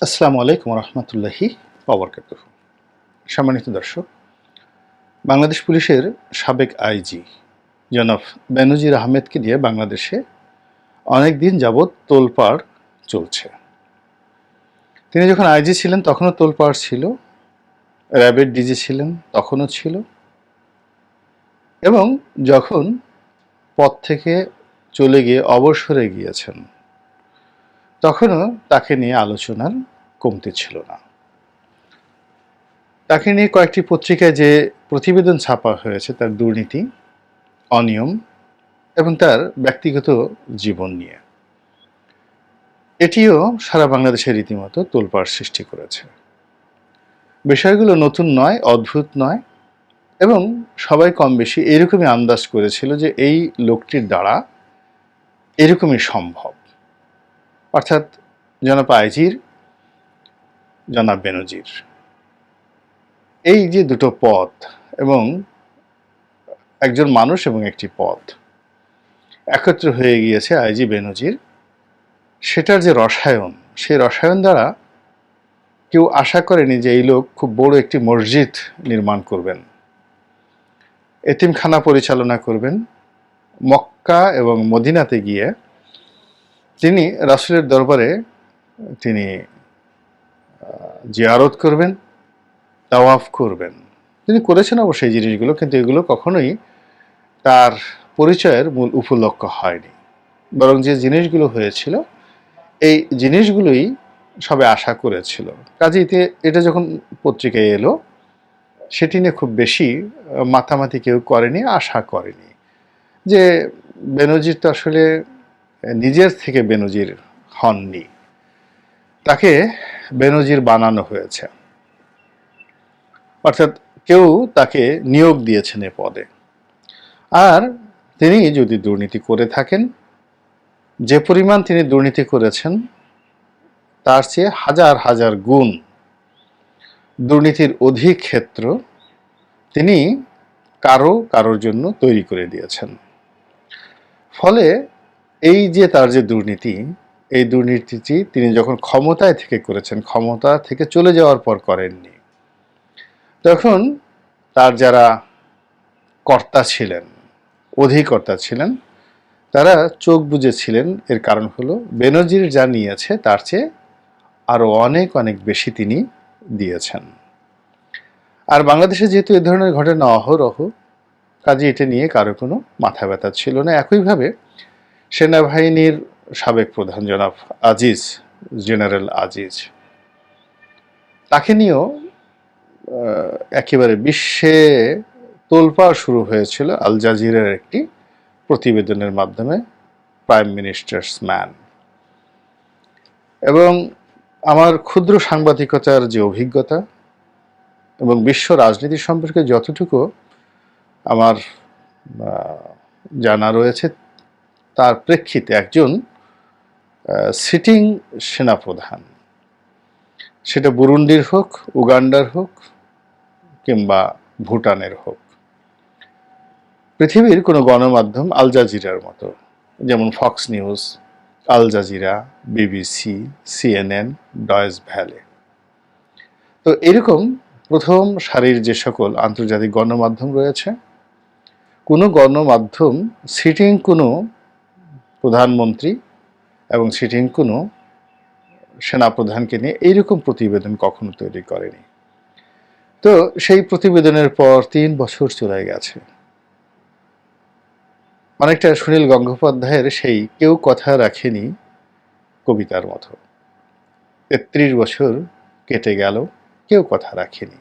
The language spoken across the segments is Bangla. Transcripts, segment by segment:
আসসালামু আলাইকুম রহমতুল্লাহি ওবরকাতুহু। সম্মানিত দর্শক, বাংলাদেশ পুলিশের সাবেক আইজি জনাব বেনজির আহমেদকে নিয়ে বাংলাদেশে অনেক দিন যাবৎ তোলপাড় চলছে। তিনি যখন আইজি ছিলেন তখনও তোলপাড় ছিল, র্যাবের ডিজি ছিলেন তখনও ছিল, এবং যখন পদ থেকে চলে গিয়ে অবসরে গিয়েছেন তখনও তাকে নিয়ে আলোচনার কমতি ছিল না। তাকে নিয়ে কয়েকটি পত্রিকায় যে প্রতিবেদন ছাপা হয়েছে তার দুর্নীতি, অনিয়ম এবং তার ব্যক্তিগত জীবন নিয়ে, এটিও সারা বাংলাদেশে রীতিমতো তোলপাড় সৃষ্টি করেছে। বিষয়গুলো নতুন নয়, অদ্ভুত নয়, এবং সবাই কম বেশি এরকমই আন্দাজ করেছিল যে এই লোকটির দ্বারা এরকমই সম্ভব, অর্থাৎ জনাব আইজির, জনাব বেনজির, এই যে দুটো পদ এবং একজন মানুষ এবং একটি পদ একত্র হয়ে গিয়েছে আইজি বেনজির, সেটার যে রসায়ন, সেই রসায়ন দ্বারা কেউ আশা করেনি যে এই লোক খুব বড় একটি মসজিদ নির্মাণ করবেন, এতিমখানা পরিচালনা করবেন, মক্কা এবং মদিনাতে গিয়ে তিনি রাসূলের দরবারে তিনি জিয়ারত করবেন, তাওয়াফ করবেন। তিনি করেছেন অবশ্যই এই জিনিসগুলো, কিন্তু এগুলো কখনোই তার পরিচয়ের মূল উপলক্ষ্য হয়নি। বরং যে জিনিসগুলো হয়েছিল এই জিনিসগুলোই সবে আশা করেছিল। কাজেই এটা যখন পত্রিকায় এলো সেটি নিয়ে খুব বেশি মাতামাতি কেউ করেনি, আশা করেনি যে বেনজির তো আসলে নিজের থেকে বেনজির হননি, তাকে বেনজির বানানো হয়েছে, অর্থাৎ কেউ তাকে নিয়োগ দিয়েছেন এ পদে। আর তিনি যদি দুর্নীতি করে থাকেন, যে পরিমাণ তিনি দুর্নীতি করেছেন তার চেয়ে হাজার হাজার গুণ দুর্নীতির অধিক ক্ষেত্র তিনি কারোর জন্য তৈরি করে দিয়েছেন। ফলে এই যে তার যে দুর্নীতি, এই দুর্নীতিটি তিনি যখন ক্ষমতায় থেকে করেছেন, ক্ষমতা থেকে চলে যাওয়ার পর করেননি, তখন তার যারা কর্তা ছিলেন, অধিকর্তা ছিলেন, তারা চোখ বুজেছিলেন। এর কারণ হলো বেনজির যা নিয়েছে তার চেয়ে আরও অনেক অনেক বেশি তিনি দিয়েছেন। আর বাংলাদেশে যেহেতু এ ধরনের ঘটনা অহরহ, কাজে এটা নিয়ে কারো কোনো মাথা ব্যথা ছিল না। একইভাবে সেনাবাহিনীর সাবেক প্রধান জনাব আজিজ, জেনারেল আজিজ, তাকে নিয়েও একেবারে বিশ্বে তোলপাড় শুরু হয়েছিল আল জাজিরার একটি প্রতিবেদনের মাধ্যমে, প্রাইম মিনিস্টার্স ম্যান। এবং আমার ক্ষুদ্র সাংবাদিকতার যে অভিজ্ঞতা এবং বিশ্ব রাজনীতি সম্পর্কে যতটুকু আমার জানা রয়েছে, তার প্রেক্ষিতে একজন সিটিং সেনাপ্রধান, সেটা বুরুন্ডির হোক, উগান্ডার হোক কিংবা ভুটানের হোক, পৃথিবীর কোনো গণমাধ্যম আল জাজিরার মতো, যেমন Fox News, Al Jazeera, BBC, CNN, Deutsche Welle, তো এরকম প্রথম সারির যে সকল আন্তর্জাতিক গণমাধ্যম রয়েছে, কোনো গণমাধ্যম সিটিং কোনো প্রধানমন্ত্রী এবং সিটিং কোনো সেনাপ্রধানকে নিয়ে এইরকম প্রতিবেদন কখনো তৈরি করেনি। তো সেই প্রতিবেদনের পর ৩ বছর চলে গেছে। অনেকটা সুনীল গঙ্গোপাধ্যায়ের সেই কেউ কথা রাখেনি কবিতার মতো। ৩৩ বছর কেটে গেল, কেউ কথা রাখেনি।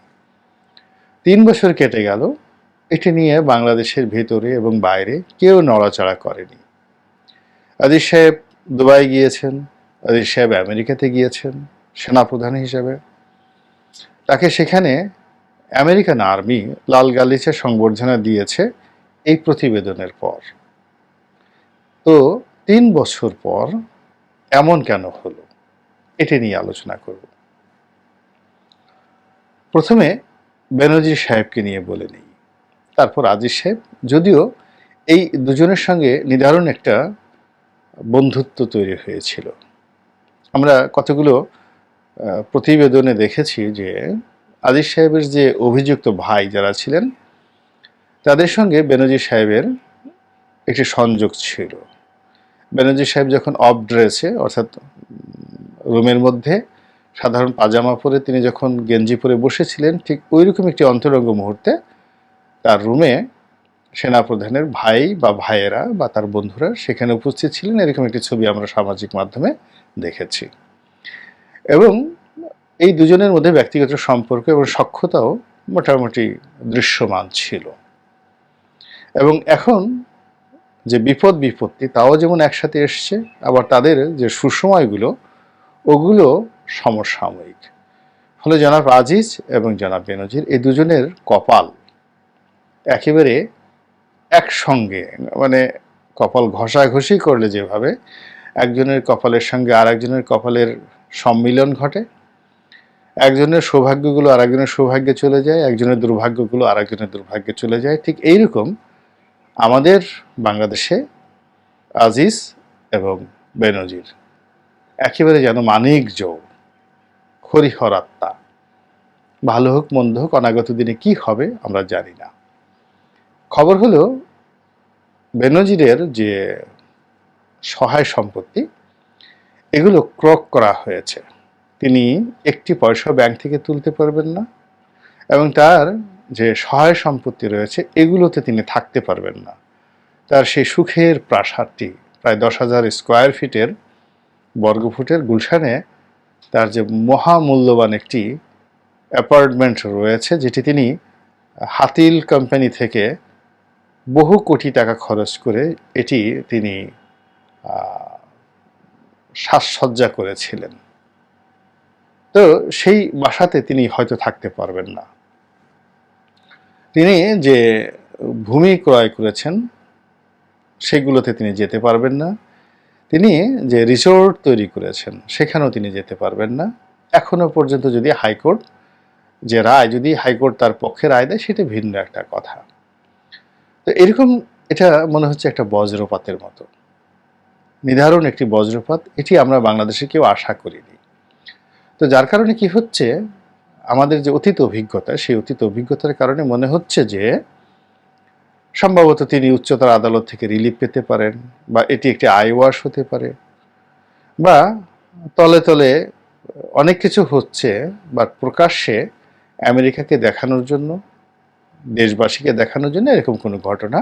৩ বছর কেটে গেল, এটি নিয়ে বাংলাদেশের ভেতরে এবং বাইরে কেউ নড়াচড়া করেনি। আজিজ সাহেব দুবাই গিয়েছেন, আজিজ সাহেব আমেরিকাতে গিয়েছেন সেনাপ্রধান হিসেবে। তাকে সেখানে আমেরিকান আর্মি লাল গালিচা সংবর্ধনা দিয়েছে এই প্রতিবেদনের পর। তো ৩ বছর পর এমন কেন হলো, এটি নিয়ে আলোচনা করব। প্রথমে বেনজির সাহেবকে নিয়ে বলে নিই, তারপর আজিজ সাহেব। যদিও এই দুজনের সঙ্গে নিদারুণ একটা বন্ধুত্ব তৈরি হয়েছিল। আমরা কতগুলো প্রতিবেদনে দেখেছি যে আজিজ সাহেবের যে অভিযুক্ত ভাই যারা ছিলেন তাদের সঙ্গে বেনজির সাহেবের একটি সংযোগ ছিল। বেনজির সাহেব যখন অফ ড্রেসে অর্থাৎ রুমের মধ্যে সাধারণ পাজামা পরে তিনি যখন গেঞ্জি পরে বসেছিলেন, ঠিক ওইরকম একটি অন্তরঙ্গ মুহূর্তে তার রুমে সেনাপ্রধানের ভাই বা ভাইয়েরা বা তার বন্ধুরা সেখানে উপস্থিত ছিলেন। এরকম একটি ছবি আমরা সামাজিক মাধ্যমে দেখেছি। এবং এই দুজনের মধ্যে ব্যক্তিগত সম্পর্ক এবং সখ্যতাও মোটামুটি দৃশ্যমান ছিল। এবং এখন যে বিপদ বিপত্তি তাও যেমন একসাথে এসছে, আবার তাদের যে সুসময়গুলো ওগুলো সমসাময়িক। ফলে জনাব আজিজ এবং জনাব বেনজির এই দুজনের কপাল একেবারে একসঙ্গে, মানে কপাল ঘষাঘষি করলে যেভাবে একজনের কপালের সঙ্গে আর একজনের কপালের সম্মিলন ঘটে, একজনের সৌভাগ্যগুলো আর একজনের সৌভাগ্যে চলে যায়, একজনের দুর্ভাগ্যগুলো আর একজনের দুর্ভাগ্যে চলে যায়, ঠিক এইরকম আমাদের বাংলাদেশে আজিজ এবং বেনজির একেবারে যেন মানিক জৌ, হরিহর আত্মা। ভালো হোক মন্দ হোক, অনাগত দিনে কি হবে আমরা জানি না। খবর হলো বেনজিরের যে সহায় সম্পত্তি এগুলো ক্রয় করা হয়েছে। তিনি একটি পয়সা ব্যাংক থেকে তুলতে পারবেন না এবং তার যে সহায় সম্পত্তি রয়েছে এগুলোতে তিনি থাকতে পারবেন না। তার সেই সুখের প্রাসাদটি প্রায় 10,000 স্কোয়ার ফিটের বর্গফুটের গুলশানে তার যে মহামূল্যবান একটি অ্যাপার্টমেন্ট রয়েছে, যেটি তিনি হাতিল কোম্পানি থেকে বহু কোটি টাকা খরচ করে এটি তিনি সাজসজ্জা করেছিলেন। তো সেই বাসাতে তিনি হয়তো থাকতে পারবেন না। তিনি যে ভূমি ক্রয় করেছেন সেগুলোতে তিনি যেতে পারবেন না। তিনি যে রিসোর্ট তৈরি করেছেন সেখানেও তিনি যেতে পারবেন না। এখনো পর্যন্ত যদি হাইকোর্ট যে রায়, যদি হাইকোর্ট তার পক্ষে রায় দেয় সেটা ভিন্ন একটা কথা। তো এরকম এটা মনে হচ্ছে একটা বজ্রপাতের মতো, নিদারুণ একটি বজ্রপাত। এটি আমরা বাংলাদেশে কেউ আশা করিনি। তো যার কারণে কি হচ্ছে, আমাদের যে অতীত অভিজ্ঞতা সেই অতীত অভিজ্ঞতার কারণে মনে হচ্ছে যে সম্ভবত তিনি উচ্চতর আদালত থেকে রিলিফ পেতে পারেন, বা এটি একটি আইওয়াশ হতে পারে, বা তলে তলে অনেক কিছু হচ্ছে, বা প্রকাশ্যে আমেরিকাকে দেখানোর জন্য, দেশবাসীকে দেখানোর জন্য এরকম কোনো ঘটনা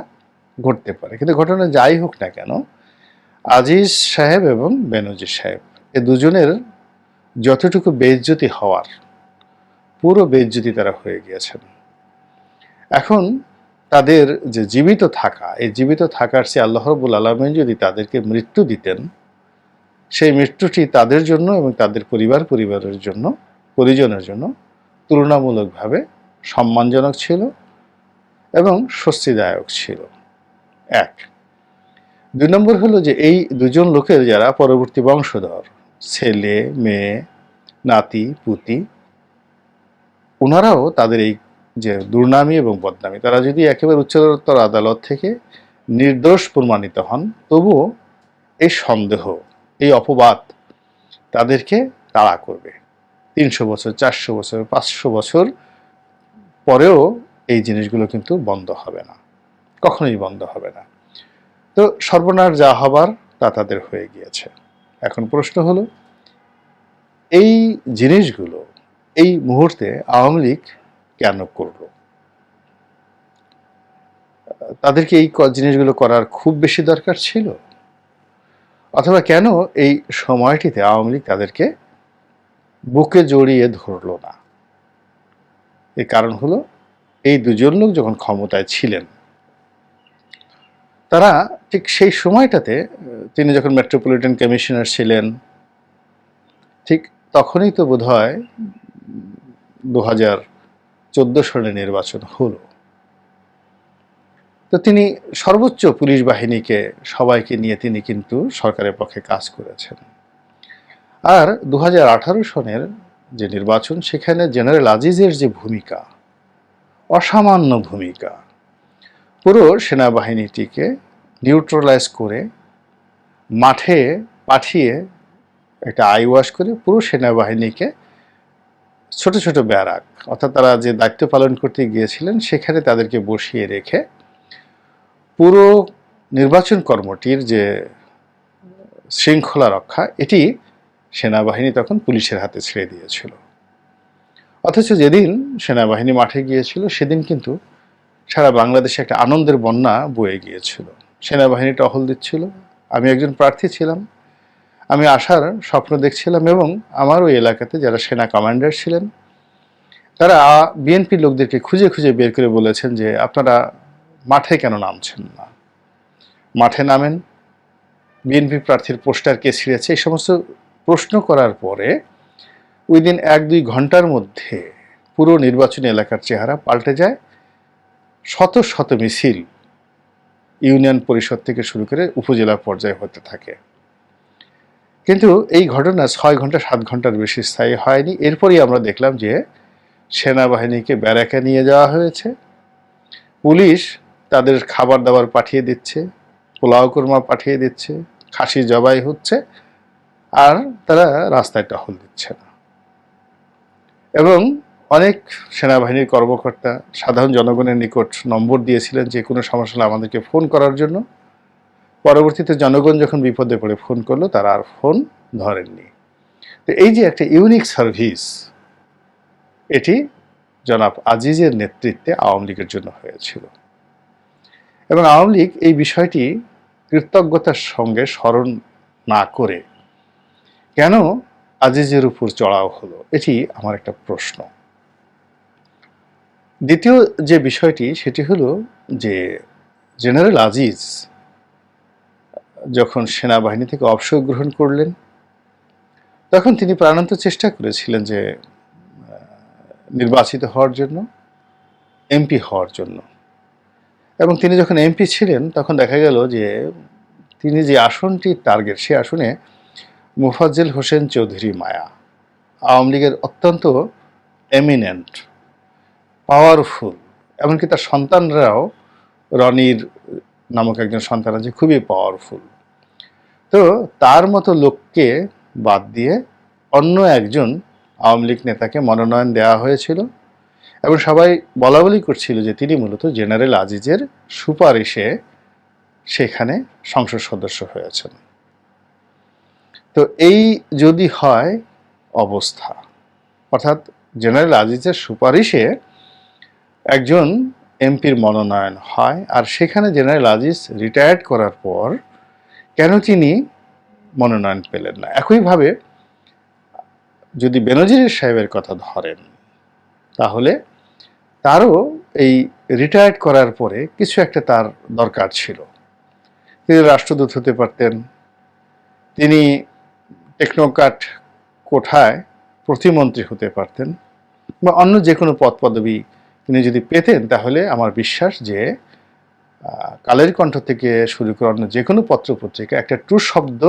ঘটতে পারে। কিন্তু ঘটনা যাই হোক না কেন, আজিজ সাহেব এবং বেনজির সাহেব এ দুজনের যতটুকু বেইজ্জতি হওয়ার পুরো বেইজ্জতি তারা হয়ে গিয়েছেন। এখন তাদের যে জীবিত থাকা, এই জীবিত থাকার চেয়ে আল্লাহ রাব্বুল আলামিন যদি তাদেরকে মৃত্যু দিতেন, সেই মৃত্যুটি তাদের জন্য এবং তাদের পরিবারের জন্য, পরিজনের জন্য তুলনামূলকভাবে সম্মানজনক ছিল এবং স্বস্তিদায়ক ছিল। এক। 2 নম্বর হলো যে এই দুজন লোকের যারা পরবর্তী বংশধর, ছেলে মেয়ে নাতি পুতি, ওনারাও তাদের এই যে দুর্নামি এবং বদনামি, তারা যদি একেবারে উচ্চতর আদালত থেকে নির্দোষ প্রমাণিত হন, তবুও এই সন্দেহ, এই অপবাদ তাদেরকে তাড়া করবে। 300 বছর, 400 বছর, 500 বছর পরেও এই জিনিসগুলো কিন্তু বন্ধ হবে না, কখনোই বন্ধ হবে না। তো সর্বনাশ যা হবার তা তাদের হয়ে গিয়েছে। এখন প্রশ্ন হলো, এই জিনিসগুলো এই মুহূর্তে আওয়ামী লীগ কেন করলো? তাদেরকে এই জিনিসগুলো করার খুব বেশি দরকার ছিল? অথবা কেন এই সময়টিতে আওয়ামী লীগ তাদেরকে বুকে জড়িয়ে ধরল না? এর কারণ হলো, এই দুজন লোক যখন ক্ষমতায় ছিলেন, তারা ঠিক সেই সময়টাতে, তিনি যখন মেট্রোপলিটন কমিশনার ছিলেন, ঠিক তখনই তো বোধহয় 2014 সালে নির্বাচন হলো। তো তিনি সর্বোচ্চ পুলিশ বাহিনীকে সবাইকে নিয়ে তিনি কিন্তু সরকারের পক্ষে কাজ করেছেন। আর 2018 সনের যে নির্বাচন, সেখানে জেনারেল আজিজের যে ভূমিকা, অসামান্য ভূমিকা, পুরো সেনাবাহিনীটিকে নিউট্রালাইজ করে মাঠে পাঠিয়ে একটা আই ওয়াশ করে পুরো সেনাবাহিনীকে ছোট ছোট ব্যারাক, অর্থাৎ তারা যে দায়িত্ব পালন করতে গিয়েছিলেন সেখানে তাদেরকে বসিয়ে রেখে পুরো নির্বাচন কর্মটির যে শৃঙ্খলা রক্ষা, এটি সেনাবাহিনী তখন পুলিশের হাতে ছেড়ে দিয়েছিল। অথচ যেদিন সেনাবাহিনী মাঠে গিয়েছিল সেদিন কিন্তু সারা বাংলাদেশে একটা আনন্দের বন্যা বয়ে গিয়েছিল। সেনাবাহিনী টহল দিচ্ছিল, আমি একজন প্রার্থী ছিলাম, আমি আসার স্বপ্ন দেখছিলাম, এবং আমার ওই এলাকাতে যারা সেনা কমান্ডার ছিলেন তারা বিএনপির লোকদেরকে খুঁজে খুঁজে বের করে বলেছেন যে আপনারা মাঠে কেন নামছেন না, মাঠে নামেন, বিএনপি প্রার্থীর পোস্টার কে ছিঁড়েছে, এই সমস্ত প্রশ্ন করার পরে ওই দিন 1-2 ঘন্টার মধ্যে পুরো নির্বাচনী এলাকার চেহারা পাল্টে যায়। শত শত মিছিল ইউনিয়ন পরিষদ থেকে শুরু করে উপজেলা পর্যায়ে হতে থাকে। কিন্তু এই ঘটনা 6 ঘন্টা 7 ঘন্টার বেশি স্থায়ী হয়নি। এরপরই আমরা দেখলাম যে সেনাবাহিনীকে ব্যারাকে নিয়ে যাওয়া হয়েছে, পুলিশ তাদের খাবার দাবার পাঠিয়ে দিচ্ছে, পোলাও কোরমা পাঠিয়ে দিচ্ছে, খাসি জবাই হচ্ছে, আর তারা রাস্তায় টহল দিচ্ছে না। এবং অনেক সেনাবাহিনীর কর্মকর্তা সাধারণ জনগণের নিকট নম্বর দিয়েছিলেন যে কোনো সমস্যা হলে আমাদেরকে ফোন করার জন্য। পরবর্তীতে জনগণ যখন বিপদে পড়ে ফোন করলো, তারা আর ফোন ধরেননি। তো এই যে একটা ইউনিক সার্ভিস, এটি জনাব আজিজের নেতৃত্বে আওয়ামী লীগের জন্য হয়েছিল, এবং আওয়ামী লীগ এই বিষয়টি কৃতজ্ঞতার সঙ্গে স্মরণ না করে কেন আজিজের উপর চড়াও হলো, এটি আমার একটা প্রশ্ন। দ্বিতীয় যে বিষয়টি সেটি হলো যে জেনারেল আজিজ যখন সেনাবাহিনী থেকে অবসর গ্রহণ করলেন তখন তিনি প্রাণান্ত চেষ্টা করেছিলেন যে নির্বাচিত হওয়ার জন্য, এমপি হওয়ার জন্য। এবং তিনি যখন এমপি ছিলেন তখন দেখা গেল যে তিনি যে আসনটি টার্গেট, সে আসনে মোফাজ্জেল হোসেন চৌধুরী মায়া, আওয়ামী লীগের অত্যন্ত এমিনেন্ট, পাওয়ারফুল, এমনকি তার সন্তানরাও, রনির নামক একজন সন্তান আছে, খুবই পাওয়ারফুল। তো তার মতো লোককে বাদ দিয়ে অন্য একজন আওয়ামী লীগ নেতাকে মনোনয়ন দেওয়া হয়েছিল, এবং সবাই বলা বলি করছিল যে তিনি মূলত জেনারেল আজিজের সুপারিশে সেখানে সংসদ সদস্য হয়েছেন। তো এই যদি হয় অবস্থা, অর্থাৎ জেনারেল আজিজের সুপারিশে একজন এমপির মনোনয়ন হয়, আর সেখানে জেনারেল আজিজ রিটায়ার্ড করার পর কেন তিনি মনোনয়ন পেলেন না? একইভাবে যদি বেনজির সাহেবের কথা ধরেন, তাহলে তারও এই রিটায়ার্ড করার পরে কিছু একটা তার দরকার ছিল। তিনি রাষ্ট্রদূত হতে পারতেন, তিনি টেকনোক্র্যাট কোঠায় প্রতিমন্ত্রী হতে পারতেন, বা অন্য যে কোনো পদ পদবি তিনি যদি পেতেন, তাহলে আমার বিশ্বাস যে কালের কণ্ঠ থেকে শুরু করে অন্য যে কোনো পত্রপত্রিকা একটা ট্রু শব্দ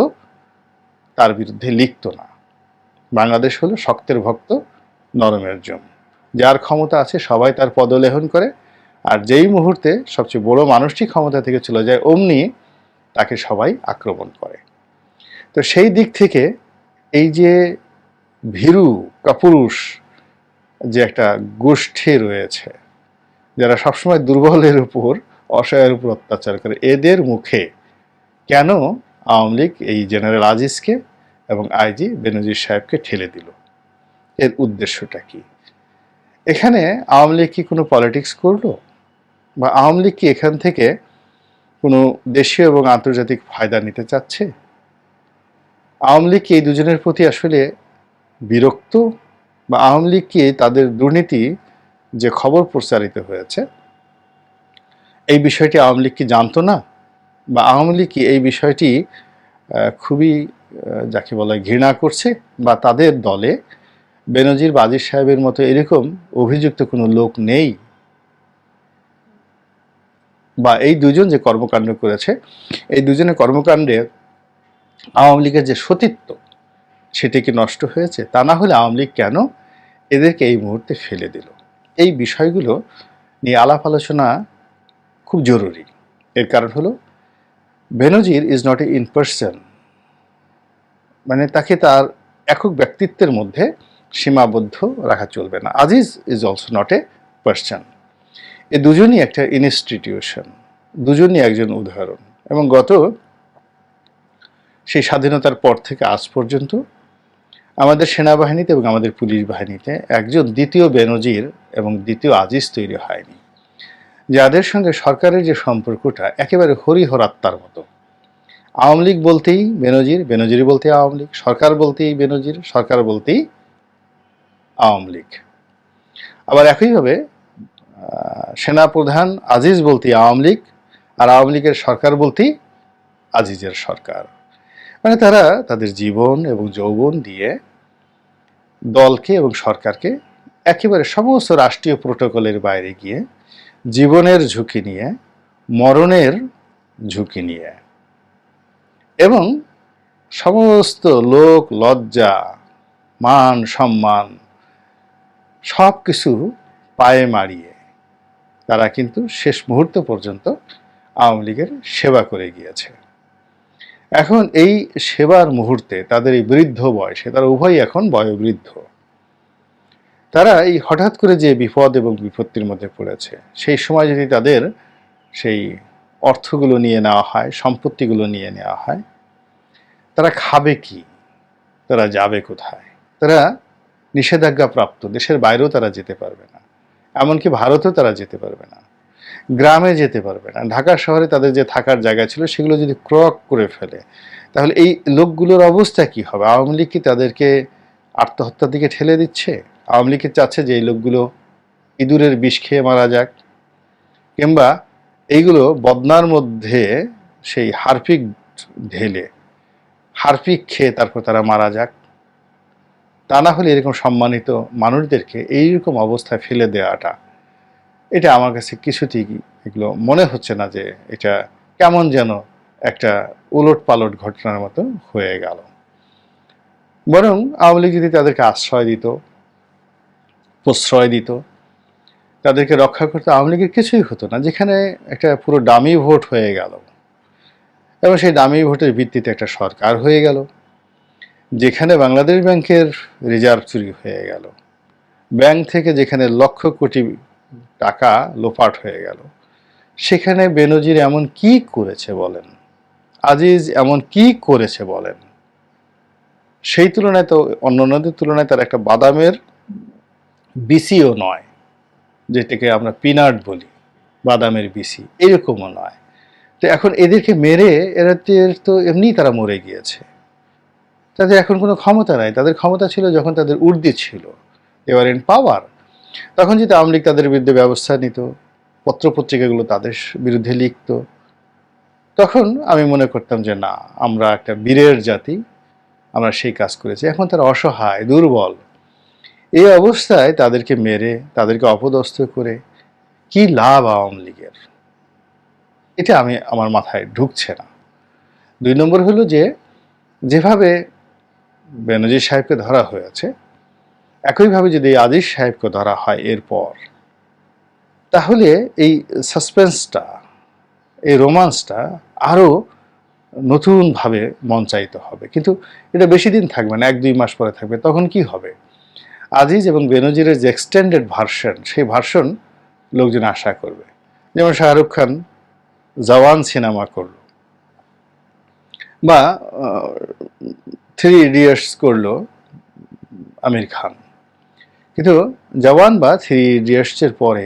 তার বিরুদ্ধে লিখত না। বাংলাদেশ হলো শক্তের ভক্ত, নরমের জম, যার ক্ষমতা আছে সবাই তার পদলেহন করে, আর যেই মুহূর্তে সবচেয়ে বড় মানুষটি ক্ষমতা থেকে চলে যায় অমনি তাকে সবাই আক্রমণ করে। তো সেই দিক থেকে এই যে ভীরু কাপুরুষ যে একটা গোষ্ঠী রয়েছে যারা সবসময় দুর্বলের উপর, অসহায়ের উপর অত্যাচার করে, এদের মুখে কেন আওয়ামী লীগ এই জেনারেল আজিজকে এবং আইজি বেনজির সাহেবকে ঠেলে দিল? এর উদ্দেশ্যটা কি? এখানে আওয়ামী লীগ কি কোনো পলিটিক্স করলো, বা আওয়ামী লীগ কি এখান থেকে কোনো দেশীয় এবং আন্তর্জাতিক ফায়দা নিতে চাচ্ছে? আওয়ামী লীগ কি এই দুজনের প্রতি আসলে বিরক্ত, বা আওয়ামী লীগ কি তাদের দুর্নীতি যে খবর প্রচারিত হয়েছে এই বিষয়টি আওয়ামী লীগ কি জানতো না, বা আওয়ামী লীগ কি এই বিষয়টি খুবই যাকে বলা ঘৃণা করছে, বা তাদের দলে বেনজির বা আজিজ সাহেবের মতো এরকম অভিযুক্ত কোনো লোক নেই, বা এই দুজন যে কর্মকাণ্ড করেছে এই দুজনের কর্মকাণ্ডে আওয়ামী লীগের যে সতীত্ব সেটি কি নষ্ট হয়েছে? তা না হলে আওয়ামী লীগ কেন এদেরকে এই মুহূর্তে ফেলে দিল? এই বিষয়গুলো নিয়ে আলাপ আলোচনা খুব জরুরি। এর কারণ হলো Benazir is not a in person, মানে তাকে তার একক ব্যক্তিত্বের মধ্যে সীমাবদ্ধ রাখা চলবে না। Aziz is also not a person. এ দুজনই একটা ইনস্টিটিউশন, দুজনই একজন উদাহরণ। এবং গত সেই স্বাধীনতার পর থেকে আজ পর্যন্ত আমাদের সেনাবাহিনীতে এবং আমাদের পুলিশ বাহিনীতে একজন দ্বিতীয় বেনজির এবং দ্বিতীয় আজিজ তৈরি হয়নি, যাদের সঙ্গে সরকারের যে সম্পর্কটা একেবারে হরিহরাত্মার মতো। আওয়ামী লীগ বলতেই বেনজির, বেনজির বলতেই আওয়ামী লীগ, সরকার বলতেই বেনজির, সরকার বলতেই আওয়ামী লীগ। আবার একইভাবে সেনাপ্রধান আজিজ বলতেই আওয়ামী লীগ, আর আওয়ামী লীগের সরকার বলতেই আজিজের সরকার। মানে তারা তাদের জীবন এবং যৌবন দিয়ে দলকে এবং সরকারকে একেবারে সমস্ত রাষ্ট্রীয় প্রোটোকলের বাইরে গিয়ে জীবনের ঝুঁকি নিয়ে, মরণের ঝুঁকি নিয়ে এবং সমস্ত লোক লজ্জা, মান সম্মান সব কিছু পায়ে মারিয়ে তারা কিন্তু শেষ মুহূর্ত পর্যন্ত আওয়ামী লীগের সেবা করে গিয়েছে। এখন এই সেবার মুহূর্তে তাদের এই বৃদ্ধ বয়সে, তারা উভয়ই এখন বয়োবৃদ্ধ, তারা এই হঠাৎ করে যে বিপদ এবং বিপত্তির মধ্যে পড়েছে, সেই সময় যদি তাদের সেই অর্থগুলো নিয়ে নেওয়া হয়, সম্পত্তিগুলো নিয়ে নেওয়া হয়, তারা খাবে কি? তারা যাবে কোথায়? তারা নিষেধাজ্ঞা প্রাপ্ত, দেশের বাইরেও তারা যেতে পারবে না, এমনকি ভারতেও তারা যেতে পারবে না, গ্রামে যেতে পারবে না। ঢাকা শহরে তাদের যে থাকার জায়গা ছিল সেগুলো যদি ক্রক করে ফেলে, তাহলে এই লোকগুলোর অবস্থা কি হবে? আওয়ামী লীগ কি তাদেরকে আত্মহত্যার দিকে ঠেলে দিচ্ছে? আওয়ামী লীগ চাচ্ছে যে এই লোকগুলো ইঁদুরের বিষ খেয়ে মারা যাক, কিংবা এইগুলো বদনার মধ্যে সেই হারপিক ঢেলে হারপিক খেয়ে তারপর তারা মারা যাক। তা না হলে এরকম সম্মানিত মানুষদেরকে এইরকম অবস্থায় ফেলে দেওয়াটা, এটা আমার কাছে কিছুতেই এগুলো মনে হচ্ছে না যে এটা কেমন যেন একটা উলট পালট ঘটনার মতো হয়ে গেল। বরং আওয়ামী লীগ যদি তাদেরকে আশ্রয় দিত, প্রশ্রয় দিত, তাদেরকে রক্ষা করতে, আওয়ামী লীগের কিছুই হতো না। যেখানে একটা পুরো ডামি ভোট হয়ে গেল এবং সেই ডামি ভোটের ভিত্তিতে একটা সরকার হয়ে গেল, যেখানে বাংলাদেশ ব্যাংকের রিজার্ভ চুরি হয়ে গেল, ব্যাংক থেকে যেখানে লক্ষ কোটি টাকা লোপাট হয়ে গেল, সেখানে বেনজির এমন কি করেছে বলেন? আজিজ এমন কি করেছে বলেন? সেই তুলনায় তো অন্যান্যদের তুলনায় তার একটা বাদামের বিসিও নয়, যেটাকে আমরা পিনাট বলি, বাদামের বিসি, এরকমও নয়। তো এখন এদেরকে মেরে এদের তো এমনিই তারা মরে গিয়েছে, তাদের এখন কোনো ক্ষমতা নাই। তাদের ক্ষমতা ছিল যখন তাদের ঊর্ধ্বে ছিল, এবার ইন পাওয়ার। তখন যদি আওয়ামী লীগ তাদের বিরুদ্ধে ব্যবস্থা নিত, পত্রপত্রিকাগুলো তাদের বিরুদ্ধে লিখত, তখন আমি মনে করতাম যে না, আমরা একটা বীরের জাতি, আমরা সেই কাজ করেছি। এখন তারা অসহায়, দুর্বল। এই অবস্থায় তাদেরকে মেরে, তাদেরকে অপদস্থ করে কি লাভ আওয়ামী লীগের? এটা আমার মাথায় ঢুকছে না। 2 নম্বর হলো যে, যেভাবে বেনজির সাহেবকে ধরা হয়েছে, একইভাবে যদি আজিজ সাহেবকে ধরা হয় এরপর, তাহলে এই সাসপেন্সটা, এই রোমান্সটা আরও নতুনভাবে মঞ্চায়িত হবে। কিন্তু এটা বেশি দিন থাকবে না, 1-2 মাস পরে থাকবে। তখন কি হবে? আজিজ এবং বেনজিরের যে এক্সটেন্ডেড ভার্সন, সেই ভার্সন লোকজন আশা করবে। যেমন শাহরুখ খান জওয়ান সিনেমা করল, বা 3 ইডিয়টস করলো আমির খান, কিন্তু জওয়ান বা 3 ইডিয়টসের পরে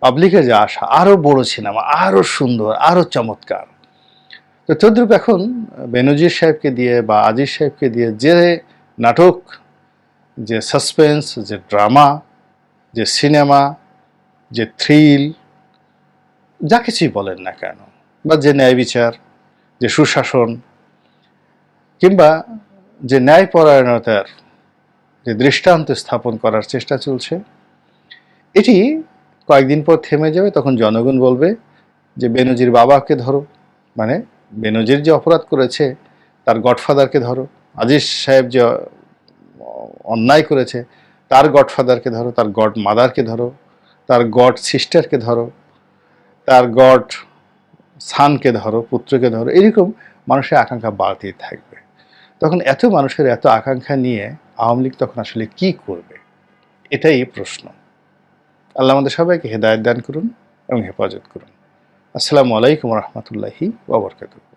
পাবলিকের যে আশা, আরও বড় সিনেমা, আরও সুন্দর, আরও চমৎকার। তো তদ্রূপ এখন বেনজির সাহেবকে দিয়ে বা আজিজ সাহেবকে দিয়ে যে নাটক, যে সাসপেন্স, যে ড্রামা, যে সিনেমা, যে থ্রিল, যা কিছুই বলেন না কেন, বা যে ন্যায় বিচার, যে সুশাসন, কিংবা যে ন্যায়পরায়ণতার যে দৃষ্টান্ত স্থাপন করার চেষ্টা চলছে, এটি কয়েকদিন পর থেমে যাবে। তখন জনগণ বলবে যে বেনজির বাবাকে ধরো, মানে বেনজির যে অপরাধ করেছে তার গডফাদারকে ধরো, আজিজ সাহেব যে অন্যায় করেছে তার গডফাদারকে ধরো, তার গড মাদারকে ধরো, তার গড সিস্টারকে ধরো, তার গড সানকে ধরো, পুত্রকে ধরো। এরকম মানুষের আকাঙ্ক্ষা বাড়তেই থাকবে। তখন এত মানুষের এত আকাঙ্ক্ষা নিয়ে আওয়ামী লীগ তখন আসলে কি করবে, এটাই প্রশ্ন। আল্লাহ আমাদের সবাইকে হেদায়েত দান করুন এবং হেফাজত করুন। আসসালামু আলাইকুম রহমতুল্লাহি ওয়া বারাকাতুহু।